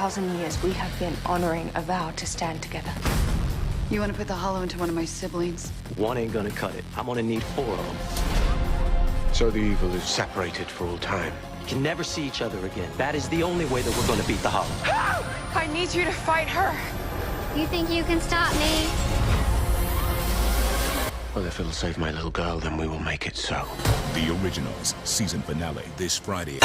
1,000 years, we have been honoring a vow to stand together. You want to put the hollow into one of my siblings? One ain't gonna cut it. I'm gonna need 4 of them. So the evil is separated for all time. We can never see each other again. That is the only way that we're gonna beat the Hollow. I need you to fight her. You think you can stop me? Well, if it'll save my little girl, then we will make it so. The Originals season finale this Friday.